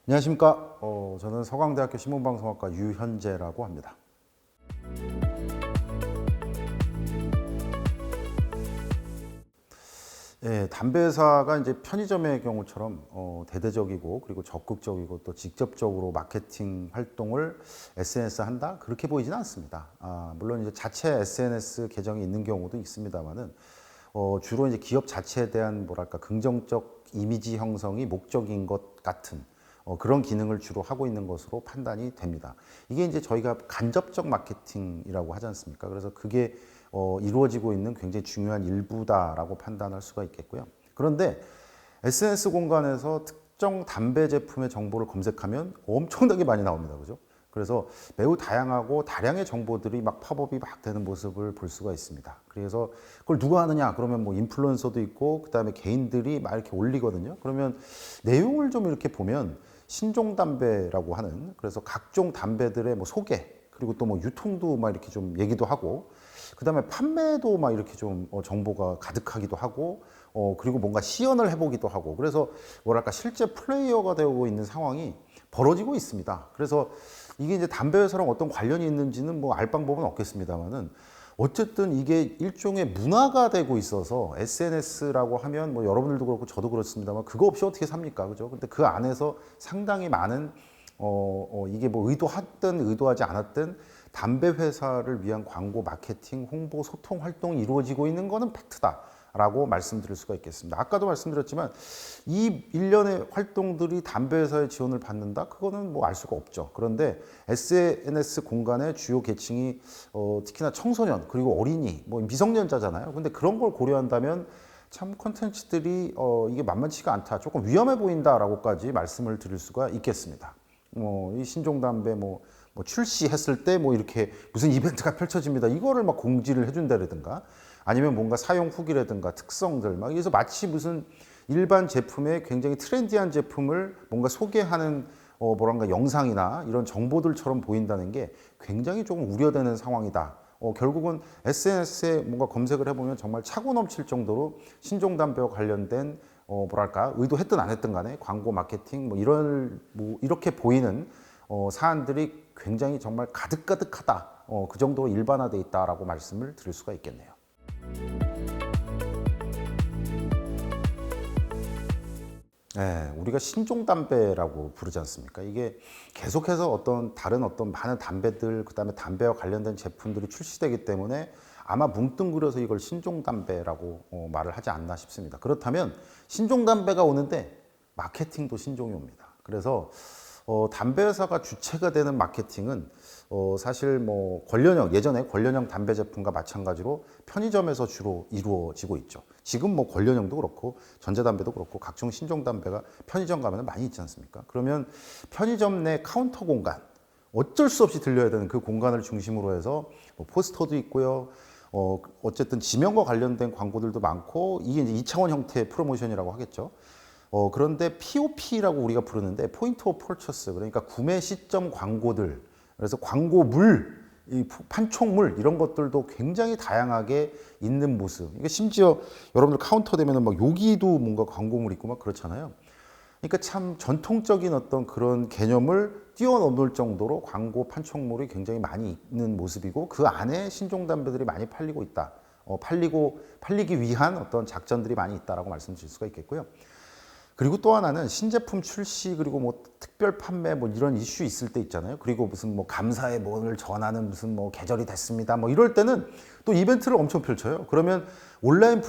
안녕하십니까. 저는 서강대학교 신문방송학과 유현재라고 합니다. 예, 담배 회사가 이제 편의점의 경우처럼 대대적이고 그리고 적극적이고 또 직접적으로 마케팅 활동을 SNS 한다? 그렇게 보이지는 않습니다. 물론 이제 자체 SNS 계정이 있는 경우도 있습니다만은 주로 이제 기업 자체에 대한 뭐랄까 긍정적 이미지 형성이 목적인 것 같은 그런 기능을 주로 하고 있는 것으로 판단이 됩니다. 이게 이제 저희가 간접적 마케팅이라고 하지 않습니까? 그래서 그게 이루어지고 있는 굉장히 중요한 일부다라고 판단할 수가 있겠고요. 그런데 SNS 공간에서 특정 담배 제품의 정보를 검색하면 엄청나게 많이 나옵니다. 그죠? 그래서 매우 다양하고 다량의 정보들이 막 팝업이 막 되는 모습을 볼 수가 있습니다. 그래서 그걸 누가 하느냐? 그러면 뭐 인플루언서도 있고 그다음에 개인들이 막 이렇게 올리거든요. 그러면 내용을 좀 이렇게 보면 신종 담배라고 하는 그래서 각종 담배들의 뭐 소개 그리고 또 뭐 유통도 막 이렇게 좀 얘기도 하고 그다음에 판매도 막 이렇게 좀 정보가 가득하기도 하고 그리고 뭔가 시연을 해보기도 하고 그래서 뭐랄까 실제 플레이어가 되고 있는 상황이 벌어지고 있습니다. 그래서 이게 이제 담배 회사랑 어떤 관련이 있는지는 뭐 알 방법은 없겠습니다만은 어쨌든 이게 일종의 문화가 되고 있어서 SNS라고 하면 뭐 여러분들도 그렇고 저도 그렇습니다만 그거 없이 어떻게 삽니까? 그죠? 근데 그 안에서 상당히 많은 이게 뭐 의도하든 의도하지 않았든 담배 회사를 위한 광고, 마케팅, 홍보, 소통 활동이 이루어지고 있는 거는 팩트다라고 말씀드릴 수가 있겠습니다. 아까도 말씀드렸지만 이 일련의 활동들이 담배 회사의 지원을 받는다? 그거는 뭐 알 수가 없죠. 그런데 SNS 공간의 주요 계층이 특히나 청소년 그리고 어린이, 뭐 미성년자잖아요. 근데 그런 걸 고려한다면 참 콘텐츠들이 이게 만만치가 않다, 조금 위험해 보인다라고까지 말씀을 드릴 수가 있겠습니다. 이 신종 담배 뭐 출시했을 때 뭐 이렇게 무슨 이벤트가 펼쳐집니다. 이거를 막 공지를 해준다라든가 아니면 뭔가 사용 후기라든가 특성들 막 그래서 마치 무슨 일반 제품의 굉장히 트렌디한 제품을 뭔가 소개하는 뭐랄까 영상이나 이런 정보들처럼 보인다는 게 굉장히 조금 우려되는 상황이다. 결국은 SNS에 뭔가 검색을 해보면 정말 차고 넘칠 정도로 신종 담배와 관련된 뭐랄까 의도했든 안 했든 간에 광고 마케팅 뭐 이렇게 보이는 사안들이 굉장히 정말 가득가득하다. 그 정도로 일반화돼 있다라고 말씀을 드릴 수가 있겠네요. 네, 우리가 신종 담배라고 부르지 않습니까? 이게 계속해서 다른 많은 담배들, 그다음에 담배와 관련된 제품들이 출시되기 때문에 아마 뭉뚱그려서 이걸 신종 담배라고 말을 하지 않나 싶습니다. 그렇다면 신종 담배가 오는데 마케팅도 신종이 옵니다. 그래서 담배 회사가 주체가 되는 마케팅은 사실 뭐 예전에 관련형 담배 제품과 마찬가지로 편의점에서 주로 이루어지고 있죠. 지금 뭐 관련형도 그렇고 전자담배도 그렇고 각종 신종 담배가 편의점 가면 많이 있지 않습니까? 그러면 편의점 내 카운터 공간, 어쩔 수 없이 들려야 되는 그 공간을 중심으로 해서 뭐 포스터도 있고요. 어쨌든 지명과 관련된 광고들도 많고 이게 이제 2차원 형태의 프로모션이라고 하겠죠. 그런데 POP라고 우리가 부르는데 포인트 오브 퍼처스, 그러니까 구매 시점 광고들, 그래서 광고물, 이 판촉물 이런 것들도 굉장히 다양하게 있는 모습. 이게 심지어 여러분들 카운터 되면은 막 여기도 뭔가 광고물 있고 막 그렇잖아요. 그러니까 참 전통적인 어떤 그런 개념을 뛰어넘을 정도로 광고 판촉물이 굉장히 많이 있는 모습이고 그 안에 신종 담배들이 많이 팔리고 있다. 팔리기 위한 어떤 작전들이 많이 있다라고 말씀드릴 수가 있겠고요. 그리고 또 하나는 신제품 출시 그리고 뭐 특별 판매 뭐 이런 이슈 있을 때 있잖아요. 그리고 무슨 뭐 감사의 뭔을 전하는 무슨 뭐 계절이 됐습니다. 뭐 이럴 때는 또 이벤트를 엄청 펼쳐요. 그러면 온라인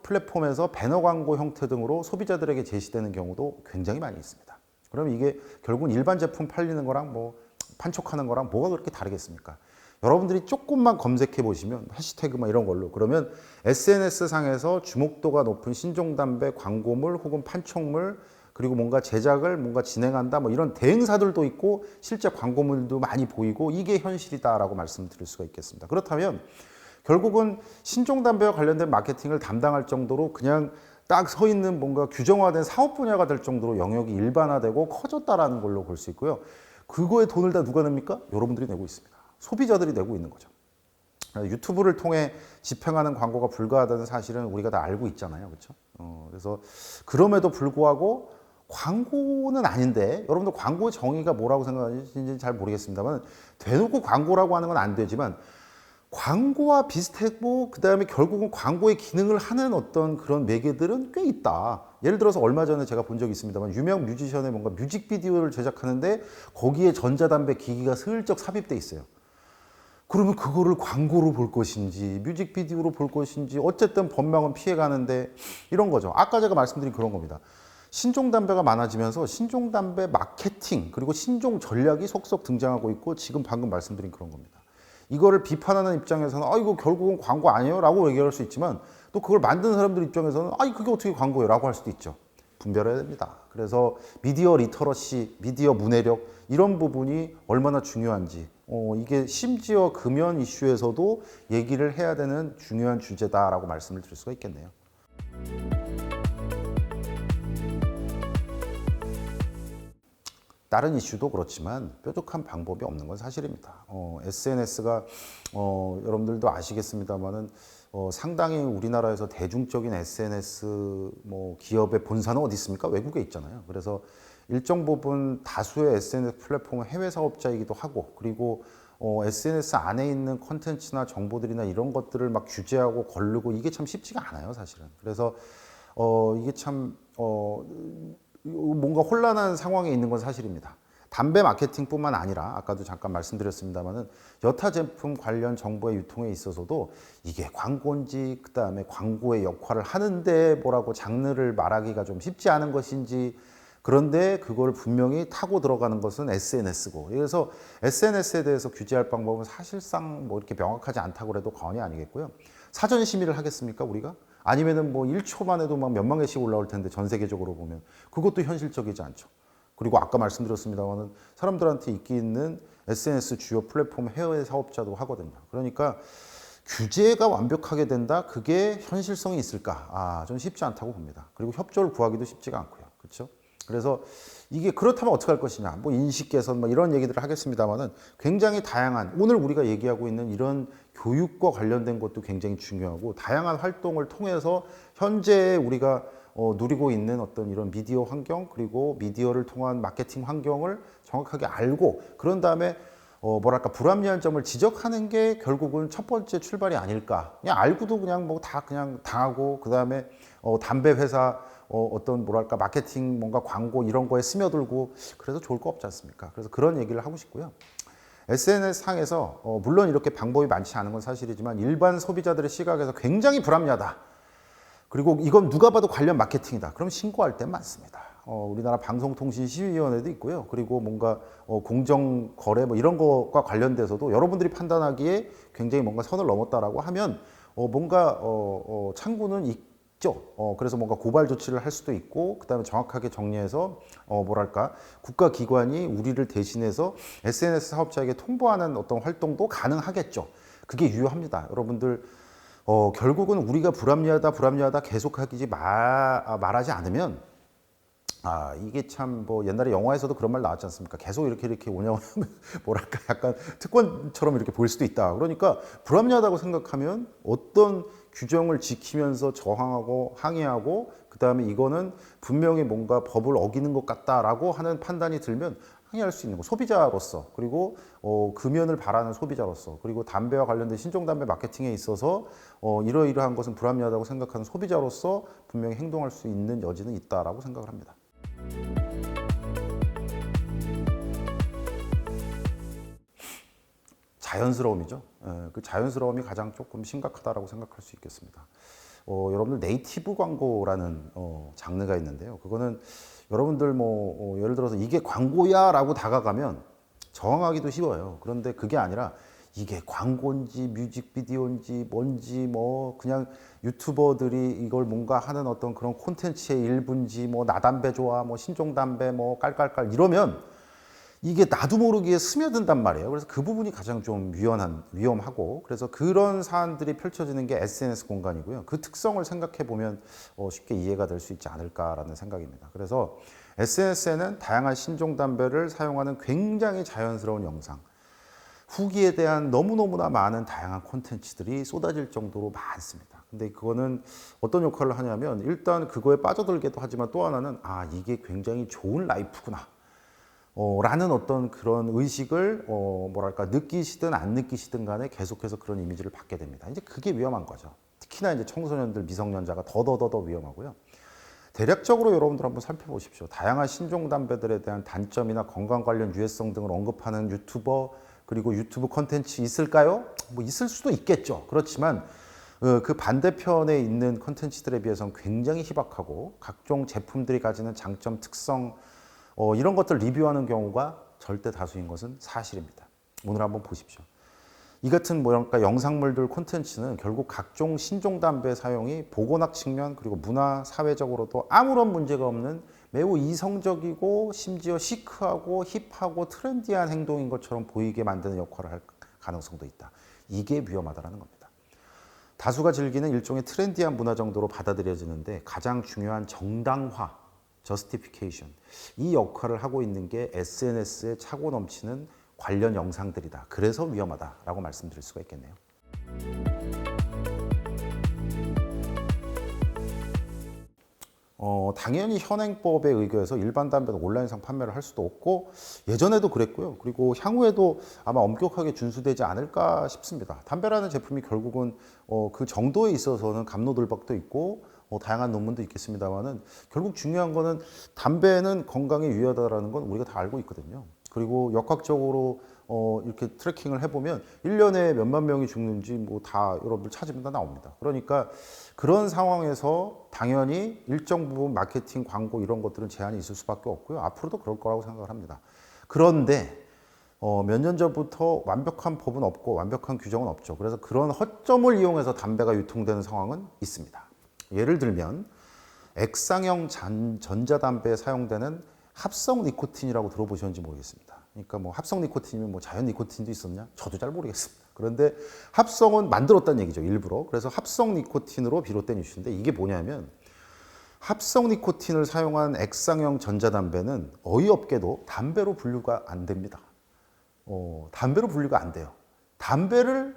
플랫폼에서 배너 광고 형태 등으로 소비자들에게 제시되는 경우도 굉장히 많이 있습니다. 그럼 이게 결국은 일반 제품 팔리는 거랑 뭐 판촉하는 거랑 뭐가 그렇게 다르겠습니까? 여러분들이 조금만 검색해 보시면 해시태그 막 이런 걸로 그러면 SNS 상에서 주목도가 높은 신종 담배 광고물 혹은 판촉물 그리고 뭔가 제작을 뭔가 진행한다 뭐 이런 대행사들도 있고 실제 광고물도 많이 보이고 이게 현실이다라고 말씀드릴 수가 있겠습니다. 그렇다면 결국은 신종 담배와 관련된 마케팅을 담당할 정도로 그냥 딱 서 있는 뭔가 규정화된 사업 분야가 될 정도로 영역이 일반화되고 커졌다라는 걸로 볼 수 있고요. 그거에 돈을 다 누가 냅니까? 여러분들이 내고 있습니다. 소비자들이 내고 있는 거죠. 유튜브를 통해 집행하는 광고가 불가하다는 사실은 우리가 다 알고 있잖아요. 그렇죠? 그래서 그럼에도 불구하고 광고는 아닌데 여러분들 광고의 정의가 뭐라고 생각하시는지 잘 모르겠습니다만 대놓고 광고라고 하는 건 안 되지만 광고와 비슷하고 그다음에 결국은 광고의 기능을 하는 어떤 그런 매개들은 꽤 있다. 예를 들어서 얼마 전에 제가 본 적이 있습니다만 유명 뮤지션의 뭔가 뮤직비디오를 제작하는데 거기에 전자담배 기기가 슬쩍 삽입돼 있어요. 그러면 그거를 광고로 볼 것인지 뮤직비디오로 볼 것인지 어쨌든 법망은 피해가는데 이런 거죠. 아까 제가 말씀드린 그런 겁니다. 신종담배가 많아지면서 신종담배 마케팅 그리고 신종 전략이 속속 등장하고 있고 지금 방금 말씀드린 그런 겁니다. 이거를 비판하는 입장에서는 이거 결국은 광고 아니에요? 라고 얘기할 수 있지만 또 그걸 만드는 사람들 입장에서는 그게 어떻게 광고예요? 라고 할 수도 있죠. 분별해야 됩니다. 그래서 미디어 리터러시, 미디어 문해력 이런 부분이 얼마나 중요한지 이게 심지어 금연 이슈에서도 얘기를 해야 되는 중요한 주제다라고 말씀을 드릴 수가 있겠네요. 다른 이슈도 그렇지만 뾰족한 방법이 없는 건 사실입니다. SNS가 여러분들도 아시겠습니다만은 상당히 우리나라에서 대중적인 SNS 기업의 본사는 어디 있습니까? 외국에 있잖아요. 그래서 일정 부분 다수의 SNS 플랫폼은 해외 사업자이기도 하고 그리고 SNS 안에 있는 콘텐츠나 정보들이나 이런 것들을 막 규제하고 거르고 이게 참 쉽지가 않아요, 사실은. 그래서 이게 참 뭔가 혼란한 상황에 있는 건 사실입니다. 담배 마케팅뿐만 아니라 아까도 잠깐 말씀드렸습니다만은 여타 제품 관련 정보의 유통에 있어서도 이게 광고인지 그다음에 광고의 역할을 하는데 뭐라고 장르를 말하기가 좀 쉽지 않은 것인지 그런데 그걸 분명히 타고 들어가는 것은 SNS고 그래서 SNS에 대해서 규제할 방법은 사실상 이렇게 명확하지 않다고 해도 과언이 아니겠고요. 사전 심의를 하겠습니까 우리가? 아니면은 1초만 해도 막 몇만 개씩 올라올 텐데 전 세계적으로 보면 그것도 현실적이지 않죠. 그리고 아까 말씀드렸습니다만은 사람들한테 인기 있는 SNS 주요 플랫폼 해외 사업자도 하거든요. 그러니까 규제가 완벽하게 된다? 그게 현실성이 있을까? 좀 쉽지 않다고 봅니다. 그리고 협조를 구하기도 쉽지가 않고요. 그렇죠? 그래서 이게 그렇다면 어떻게 할 것이냐? 인식 개선 이런 얘기들을 하겠습니다만은 굉장히 다양한 오늘 우리가 얘기하고 있는 이런 교육과 관련된 것도 굉장히 중요하고 다양한 활동을 통해서 현재 우리가 누리고 있는 어떤 이런 미디어 환경 그리고 미디어를 통한 마케팅 환경을 정확하게 알고 그런 다음에 불합리한 점을 지적하는 게 결국은 첫 번째 출발이 아닐까. 그냥 알고도 그냥 다 그냥 당하고 그 다음에 담배 회사 어떤 마케팅 뭔가 광고 이런 거에 스며들고 그래서 좋을 거 없지 않습니까? 그래서 그런 얘기를 하고 싶고요. SNS 상에서 물론 이렇게 방법이 많지 않은 건 사실이지만 일반 소비자들의 시각에서 굉장히 불합리하다. 그리고 이건 누가 봐도 관련 마케팅이다. 그럼 신고할 때 많습니다. 우리나라 방송통신심의위원회도 있고요. 그리고 뭔가 공정거래 이런 것과 관련돼서도 여러분들이 판단하기에 굉장히 뭔가 선을 넘었다라고 하면 뭔가 창구는 있죠. 그래서 뭔가 고발 조치를 할 수도 있고 그다음에 정확하게 정리해서 국가기관이 우리를 대신해서 SNS 사업자에게 통보하는 어떤 활동도 가능하겠죠. 그게 유효합니다. 여러분들 결국은 우리가 불합리하다 계속하지 말하지 않으면 이게 참 옛날에 영화에서도 그런 말 나왔지 않습니까? 계속 이렇게 운영하면 약간 특권처럼 이렇게 보일 수도 있다. 그러니까 불합리하다고 생각하면 어떤 규정을 지키면서 저항하고 항의하고 그다음에 이거는 분명히 뭔가 법을 어기는 것 같다라고 하는 판단이 들면 항의할 수 있는 거 소비자로서 그리고 금연을 바라는 소비자로서 그리고 담배와 관련된 신종담배 마케팅에 있어서 이러이러한 것은 불합리하다고 생각하는 소비자로서 분명히 행동할 수 있는 여지는 있다라고 생각을 합니다. 자연스러움이죠. 그 자연스러움이 가장 조금 심각하다라고 생각할 수 있겠습니다. 여러분들 네이티브 광고라는 장르가 있는데요. 그거는 여러분들 예를 들어서 이게 광고야라고 다가가면 저항하기도 쉬워요. 그런데 그게 아니라 이게 광고인지 뮤직비디오인지 뭔지 그냥 유튜버들이 이걸 뭔가 하는 어떤 그런 콘텐츠의 일부인지 나담배 좋아 신종담배 깔깔깔 이러면 이게 나도 모르게 스며든단 말이에요. 그래서 그 부분이 가장 좀 위험하고 그래서 그런 사안들이 펼쳐지는 게 SNS 공간이고요. 그 특성을 생각해 보면 쉽게 이해가 될 수 있지 않을까라는 생각입니다. 그래서 SNS에는 다양한 신종담배를 사용하는 굉장히 자연스러운 영상 후기에 대한 너무너무나 많은 다양한 콘텐츠들이 쏟아질 정도로 많습니다. 근데 그거는 어떤 역할을 하냐면 일단 그거에 빠져들기도 하지만 또 하나는 이게 굉장히 좋은 라이프구나 라는 어떤 그런 의식을 뭐랄까 느끼시든 안 느끼시든 간에 계속해서 그런 이미지를 받게 됩니다. 이제 그게 위험한 거죠. 특히나 이제 청소년들 미성년자가 더더더더 위험하고요. 대략적으로 여러분들 한번 살펴보십시오. 다양한 신종 담배들에 대한 단점이나 건강 관련 유해성 등을 언급하는 유튜버 그리고 유튜브 컨텐츠 있을까요? 뭐 있을 수도 있겠죠. 그렇지만 그 반대편에 있는 컨텐츠들에 비해서는 굉장히 희박하고 각종 제품들이 가지는 장점, 특성 이런 것들 리뷰하는 경우가 절대 다수인 것은 사실입니다. 오늘 한번 보십시오. 이 같은 뭐랄까 영상물들 콘텐츠는 결국 각종 신종 담배 사용이 보건학 측면 그리고 문화 사회적으로도 아무런 문제가 없는 매우 이성적이고 심지어 시크하고 힙하고 트렌디한 행동인 것처럼 보이게 만드는 역할을 할 가능성도 있다. 이게 위험하다는 겁니다. 다수가 즐기는 일종의 트렌디한 문화 정도로 받아들여지는데 가장 중요한 정당화, 저스티피케이션 이 역할을 하고 있는 게 SNS에 차고 넘치는 관련 영상들이다. 그래서 위험하다라고 말씀드릴 수가 있겠네요. 당연히 현행법에 의거해서 일반 담배는 온라인상 판매를 할 수도 없고 예전에도 그랬고요. 그리고 향후에도 아마 엄격하게 준수되지 않을까 싶습니다. 담배라는 제품이 결국은 그 정도에 있어서는 갑로들박도 있고 다양한 논문도 있겠습니다만은 결국 중요한 거는 담배는 건강에 유해하다라는 건 우리가 다 알고 있거든요. 그리고 역학적으로 이렇게 트래킹을 해보면 1년에 몇만 명이 죽는지 뭐 다 여러분들 찾으면 다 나옵니다. 그러니까 그런 상황에서 당연히 일정 부분 마케팅, 광고 이런 것들은 제한이 있을 수밖에 없고요. 앞으로도 그럴 거라고 생각을 합니다. 그런데 몇 년 전부터 완벽한 법은 없고 완벽한 규정은 없죠. 그래서 그런 허점을 이용해서 담배가 유통되는 상황은 있습니다. 예를 들면 액상형 전자담배에 사용되는 합성 니코틴이라고 들어보셨는지 모르겠습니다. 그러니까 뭐 합성 니코틴이면 뭐 자연 니코틴도 있었냐? 저도 잘 모르겠습니다. 그런데 합성은 만들었다는 얘기죠, 일부러. 그래서 합성 니코틴으로 비롯된 이슈인데 이게 뭐냐면 합성 니코틴을 사용한 액상형 전자담배는 어이없게도 담배로 분류가 안 됩니다. 담배로 분류가 안 돼요. 담배를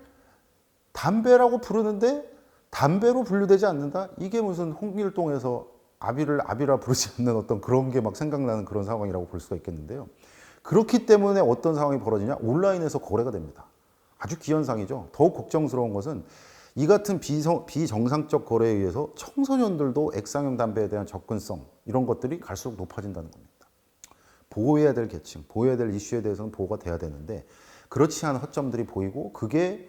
담배라고 부르는데 담배로 분류되지 않는다? 이게 무슨 홍길동에서 아비를 아비라 부르지 않는 어떤 그런 게 막 생각나는 그런 상황이라고 볼 수가 있겠는데요. 그렇기 때문에 어떤 상황이 벌어지냐? 온라인에서 거래가 됩니다. 아주 기현상이죠. 더욱 걱정스러운 것은 이 같은 비정상적 거래에 의해서 청소년들도 액상형 담배에 대한 접근성 이런 것들이 갈수록 높아진다는 겁니다. 보호해야 될 계층, 보호해야 될 이슈에 대해서는 보호가 돼야 되는데 그렇지 않은 허점들이 보이고 그게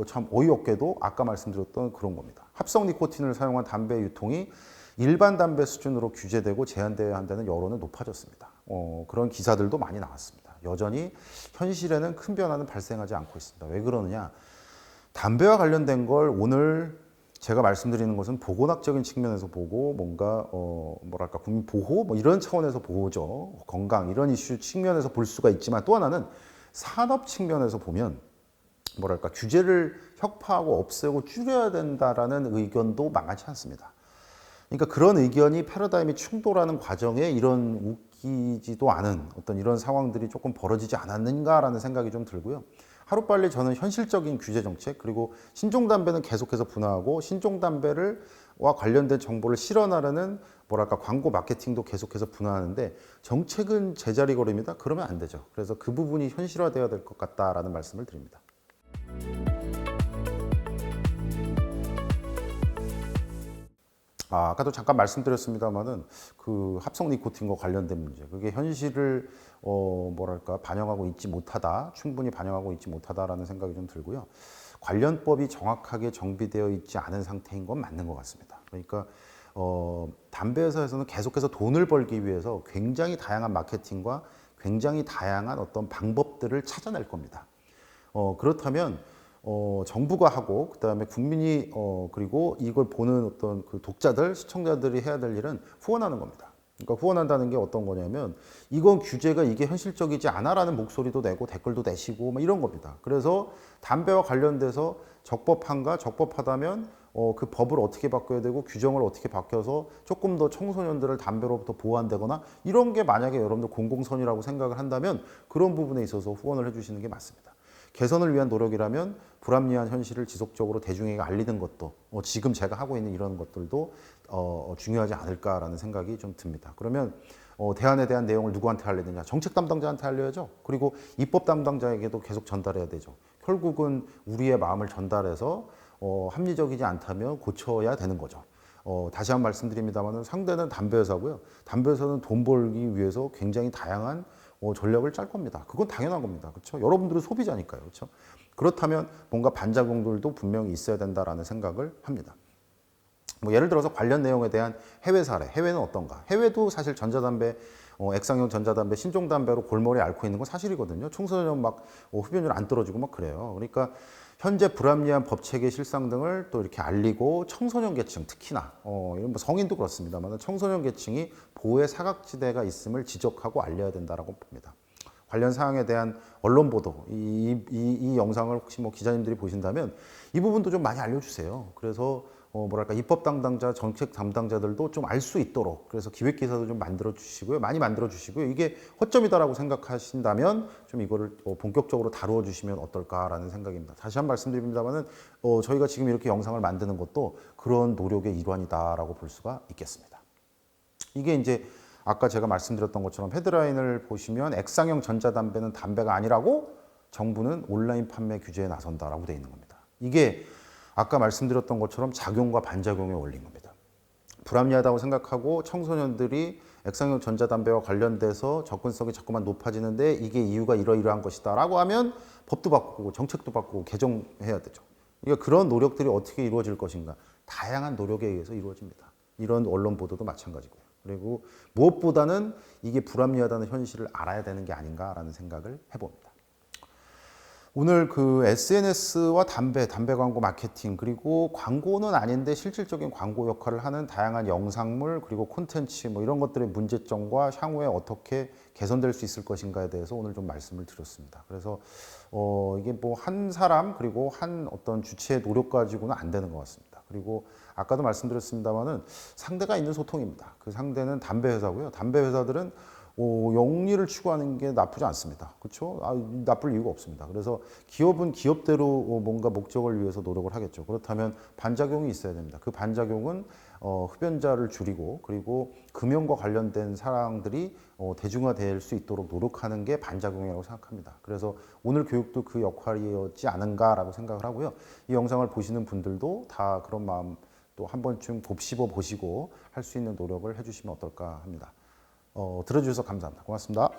참 어이없게도 아까 말씀드렸던 그런 겁니다. 합성 니코틴을 사용한 담배 유통이 일반 담배 수준으로 규제되고 제한되어야 한다는 여론은 높아졌습니다. 그런 기사들도 많이 나왔습니다. 여전히 현실에는 큰 변화는 발생하지 않고 있습니다. 왜 그러느냐? 담배와 관련된 걸 오늘 제가 말씀드리는 것은 보건학적인 측면에서 보고 뭔가 뭐랄까 국민 보호 뭐 이런 차원에서 보호죠. 건강 이런 이슈 측면에서 볼 수가 있지만 또 하나는 산업 측면에서 보면 뭐랄까 규제를 혁파하고 없애고 줄여야 된다라는 의견도 만만치 않습니다. 그러니까 그런 의견이 패러다임이 충돌하는 과정에 이런 웃기지도 않은 어떤 이런 상황들이 조금 벌어지지 않았는가라는 생각이 좀 들고요. 하루빨리 저는 현실적인 규제 정책 그리고 신종담배는 계속해서 분화하고 신종담배와 관련된 정보를 실어나르는 뭐랄까 광고 마케팅도 계속해서 분화하는데 정책은 제자리 걸음이다? 그러면 안 되죠. 그래서 그 부분이 현실화되어야 될 것 같다라는 말씀을 드립니다. 아까도 잠깐 말씀드렸습니다만은 그 합성 니코틴과 관련된 문제, 그게 현실을 뭐랄까 반영하고 있지 못하다, 충분히 반영하고 있지 못하다라는 생각이 좀 들고요. 관련법이 정확하게 정비되어 있지 않은 상태인 건 맞는 것 같습니다. 그러니까 담배 회사에서는 계속해서 돈을 벌기 위해서 굉장히 다양한 마케팅과 굉장히 다양한 어떤 방법들을 찾아낼 겁니다. 그렇다면 정부가 하고 그다음에 국민이 그리고 이걸 보는 어떤 그 독자들, 시청자들이 해야 될 일은 후원하는 겁니다. 그러니까 후원한다는 게 어떤 거냐면 이건 규제가 이게 현실적이지 않아라는 목소리도 내고 댓글도 내시고 뭐 이런 겁니다. 그래서 담배와 관련돼서 적법한가, 적법하다면 그 법을 어떻게 바꿔야 되고 규정을 어떻게 바뀌어서 조금 더 청소년들을 담배로부터 보호한다거나 이런 게 만약에 여러분들 공공선이라고 생각을 한다면 그런 부분에 있어서 후원을 해주시는 게 맞습니다. 개선을 위한 노력이라면 불합리한 현실을 지속적으로 대중에게 알리는 것도 지금 제가 하고 있는 이런 것들도 중요하지 않을까라는 생각이 좀 듭니다. 그러면 대안에 대한 내용을 누구한테 알려야 되냐? 정책 담당자한테 알려야죠. 그리고 입법 담당자에게도 계속 전달해야 되죠. 결국은 우리의 마음을 전달해서 합리적이지 않다면 고쳐야 되는 거죠. 다시 한 번 말씀드립니다만 상대는 담배 회사고요. 담배 회사는 돈 벌기 위해서 굉장히 다양한 전략을 짤 겁니다. 그건 당연한 겁니다. 그렇죠? 여러분들은 소비자니까요. 그렇죠? 그렇다면 뭔가 반작용들도 분명히 있어야 된다라는 생각을 합니다. 뭐 예를 들어서 관련 내용에 대한 해외 사례, 해외는 어떤가? 해외도 사실 전자담배, 액상형 전자담배, 신종담배로 골머리 앓고 있는 건 사실이거든요. 청소년 막 흡연율 안 떨어지고 막 그래요. 그러니까 현재 불합리한 법 체계 실상 등을 또 이렇게 알리고 청소년 계층 특히나 이런 뭐 성인도 그렇습니다만 청소년 계층이 보호의 사각지대가 있음을 지적하고 알려야 된다라고 봅니다. 관련 사항에 대한 언론 보도, 이 영상을 혹시 뭐 기자님들이 보신다면 이 부분도 좀 많이 알려주세요. 그래서 뭐랄까 입법 담당자, 정책 담당자들도 좀 알 수 있도록 그래서 기획 기사도 좀 만들어 주시고요, 많이 만들어 주시고요. 이게 허점이다라고 생각하신다면 좀 이거를 본격적으로 다루어 주시면 어떨까라는 생각입니다. 다시 한 번 말씀드립니다만은 저희가 지금 이렇게 영상을 만드는 것도 그런 노력의 일환이다라고 볼 수가 있겠습니다. 이게 이제 아까 제가 말씀드렸던 것처럼 헤드라인을 보시면 액상형 전자담배는 담배가 아니라고 정부는 온라인 판매 규제에 나선다라고 되어 있는 겁니다. 이게 아까 말씀드렸던 것처럼 작용과 반작용의 원리인 겁니다. 불합리하다고 생각하고 청소년들이 액상형 전자담배와 관련돼서 접근성이 자꾸만 높아지는데 이게 이유가 이러이러한 것이다 라고 하면 법도 바꾸고 정책도 바꾸고 개정해야 되죠. 그러니까 그런 노력들이 어떻게 이루어질 것인가. 다양한 노력에 의해서 이루어집니다. 이런 언론 보도도 마찬가지고요. 그리고 무엇보다는 이게 불합리하다는 현실을 알아야 되는 게 아닌가라는 생각을 해봅니다. 오늘 그 SNS와 담배 광고 마케팅 그리고 광고는 아닌데 실질적인 광고 역할을 하는 다양한 영상물 그리고 콘텐츠 뭐 이런 것들의 문제점과 향후에 어떻게 개선될 수 있을 것인가에 대해서 오늘 좀 말씀을 드렸습니다. 그래서 이게 뭐 한 사람 그리고 한 어떤 주체의 노력 가지고는 안 되는 것 같습니다. 그리고 아까도 말씀드렸습니다만은 상대가 있는 소통입니다. 그 상대는 담배 회사고요. 담배 회사들은 영리를 추구하는 게 나쁘지 않습니다. 그렇죠? 나쁠 이유가 없습니다. 그래서 기업은 기업대로 뭔가 목적을 위해서 노력을 하겠죠. 그렇다면 반작용이 있어야 됩니다. 그 반작용은 흡연자를 줄이고 그리고 금연과 관련된 사항들이 대중화될 수 있도록 노력하는 게 반작용이라고 생각합니다. 그래서 오늘 교육도 그 역할이었지 않은가라고 생각을 하고요. 이 영상을 보시는 분들도 다 그런 마음 또 한 번쯤 곱씹어 보시고 할 수 있는 노력을 해주시면 어떨까 합니다. 들어주셔서 감사합니다. 고맙습니다.